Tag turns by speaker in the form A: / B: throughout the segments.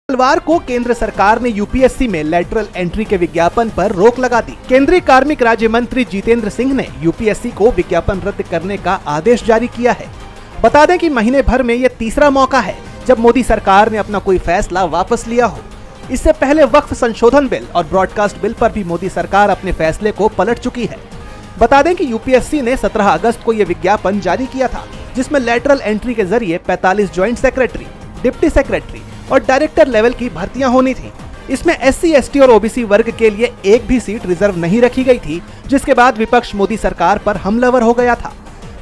A: मंगलवार को केंद्र सरकार ने यूपीएससी में लेटरल एंट्री के विज्ञापन पर रोक लगा दी। केंद्रीय कार्मिक राज्य मंत्री जितेंद्र सिंह ने यूपीएससी को विज्ञापन रद्द करने का आदेश जारी किया है। बता दें कि महीने भर में ये तीसरा मौका है जब मोदी सरकार ने अपना कोई फैसला वापस लिया हो। इससे पहले वक्फ संशोधन बिल और ब्रॉडकास्ट बिल पर भी मोदी सरकार अपने फैसले को पलट चुकी है। बता दें कि यूपीएससी ने 17 अगस्त को ये विज्ञापन जारी किया था, जिसमें लेटरल एंट्री के जरिए 45 ज्वाइंट सेक्रेटरी, डिप्टी सेक्रेटरी और डायरेक्टर लेवल की भर्तियां होनी थी। इसमें एससी, एसटी और ओबीसी वर्ग के लिए एक भी सीट रिजर्व नहीं रखी गई थी, जिसके बाद विपक्ष मोदी सरकार पर हमलावर हो गया था।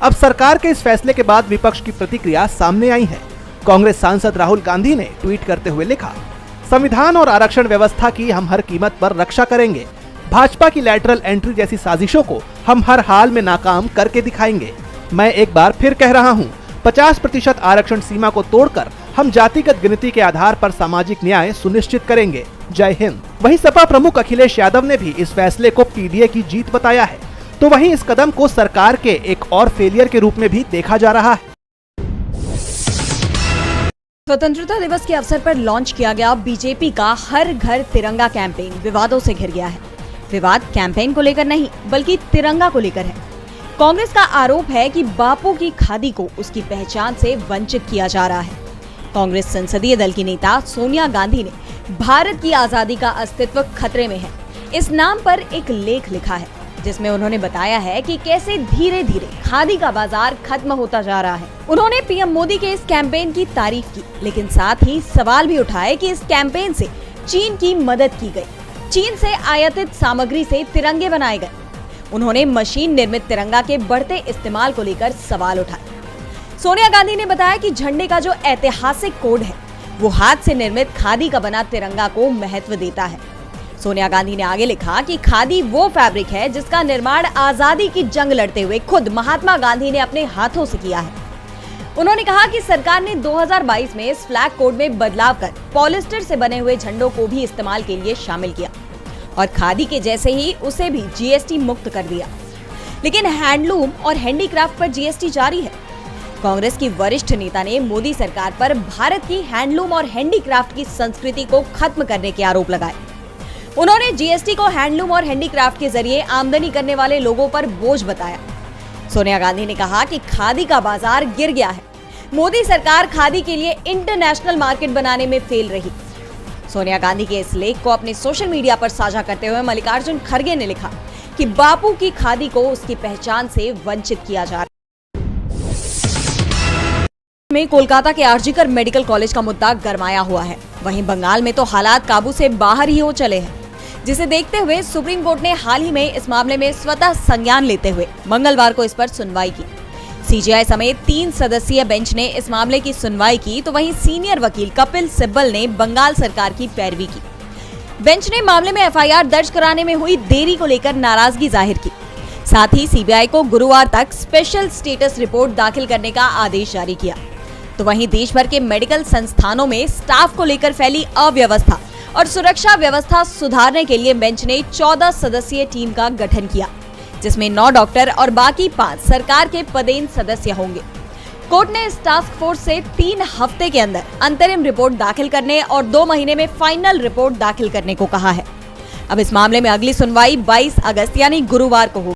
A: अब सरकार के इस फैसले के बाद विपक्ष की प्रतिक्रिया सामने आई है। कांग्रेस सांसद राहुल गांधी ने ट्वीट करते हुए लिखा, संविधान और आरक्षण व्यवस्था की हम हर कीमत पर रक्षा करेंगे। भाजपा की लेटरल एंट्री जैसी साजिशों को हम हर हाल में नाकाम करके दिखाएंगे। मैं एक बार फिर कह रहा हूं, 50% आरक्षण सीमा को तोड़कर हम जातिगत गिनती के आधार पर सामाजिक न्याय सुनिश्चित करेंगे। जय हिंद। वहीं सपा प्रमुख अखिलेश यादव ने भी इस फैसले को पीडीए की जीत बताया है, तो वहीं इस कदम को सरकार के एक और फेलियर के रूप में भी देखा जा रहा है।
B: स्वतंत्रता दिवस के अवसर पर लॉन्च किया गया बीजेपी का हर घर तिरंगा कैंपेन विवादों से घिर गया है। विवाद कैंपेन को लेकर नहीं, बल्कि तिरंगा को लेकर है। कांग्रेस का आरोप है कि बापू की खादी को उसकी पहचान से वंचित किया जा रहा है। कांग्रेस संसदीय दल की नेता सोनिया गांधी ने भारत की आजादी का अस्तित्व खतरे में है इस नाम पर एक लेख लिखा है, जिसमें उन्होंने बताया है कि कैसे धीरे धीरे खादी का बाजार खत्म होता जा रहा है। उन्होंने पीएम मोदी के इस कैंपेन की तारीफ की, लेकिन साथ ही सवाल भी उठाए कि इस कैंपेन से चीन की मदद की गई। चीन से आयातित सामग्री से तिरंगे बनाए गए। उन्होंने मशीन निर्मित तिरंगा के बढ़ते इस्तेमाल को लेकर सवाल उठाए। सोनिया गांधी ने बताया कि झंडे का जो ऐतिहासिक कोड है, वो हाथ से निर्मित खादी का बना तिरंगा को महत्व देता है। सोनिया गांधी ने आगे लिखा कि खादी वो फैब्रिक है जिसका निर्माण आजादी की जंग लड़ते हुए खुद महात्मा गांधी ने अपने हाथों से किया है। उन्होंने कहा कि सरकार ने 2022 में इस फ्लैग कोड में बदलाव कर पॉलिस्टर से बने हुए झंडों को भी इस्तेमाल के लिए शामिल किया और खादी के जैसे ही उसे भी जीएसटी मुक्त कर दिया। लेकिन हैंडलूम और हैंडीक्राफ्ट पर जीएसटी जारी है। कांग्रेस की वरिष्ठ नेता ने मोदी सरकार पर भारत की हैंडलूम और हैंडीक्राफ्ट की संस्कृति को खत्म करने के आरोप लगाए। उन्होंने जीएसटी को हैंडलूम और हैंडीक्राफ्ट के जरिए आमदनी करने वाले लोगों पर बोझ बताया। सोनिया गांधी ने कहा कि खादी का बाजार गिर गया है। मोदी सरकार खादी के लिए इंटरनेशनल मार्केट बनाने में फेल रही। सोनिया गांधी के इस लेख को अपने सोशल मीडिया पर साझा करते हुए मल्लिकार्जुन खड़गे ने लिखा कि बापू की खादी को उसकी पहचान से वंचित किया जा रहा है। में कोलकाता के आरजीकर मेडिकल कॉलेज का मुद्दा गरमाया हुआ है। वहीं बंगाल में तो हालात काबू से बाहर ही हो चले हैं, जिसे देखते हुए सुप्रीम कोर्ट ने हाल ही में इस मामले में स्वतः संज्ञान लेते हुए मंगलवार को इस पर सुनवाई की। सीजेआई समेत 3 सदस्यीय बेंच ने इस मामले की सुनवाई की, तो वहीं सीनियर वकील कपिल सिब्बल ने बंगाल सरकार की पैरवी की। बेंच ने मामले में एफआईआर दर्ज कराने में हुई देरी को लेकर नाराजगी जाहिर की। साथ ही सीबीआई को गुरुवार तक स्पेशल स्टेटस रिपोर्ट दाखिल करने का आदेश जारी किया। तो वहीं देश भर के मेडिकल संस्थानों में स्टाफ को लेकर फैली अव्यवस्था और सुरक्षा व्यवस्था सुधारने के लिए बेंच ने 14 सदस्यीय टीम का गठन किया, जिसमें 9 डॉक्टर और बाकी 5 सरकार के पदेन सदस्य होंगे। कोर्ट ने इस टास्क फोर्स से 3 हफ्ते के अंदर अंतरिम रिपोर्ट दाखिल करने और 2 महीने में फाइनल रिपोर्ट दाखिल करने को कहा है। अब इस मामले में अगली सुनवाई 22 अगस्त यानी गुरुवार को होगी।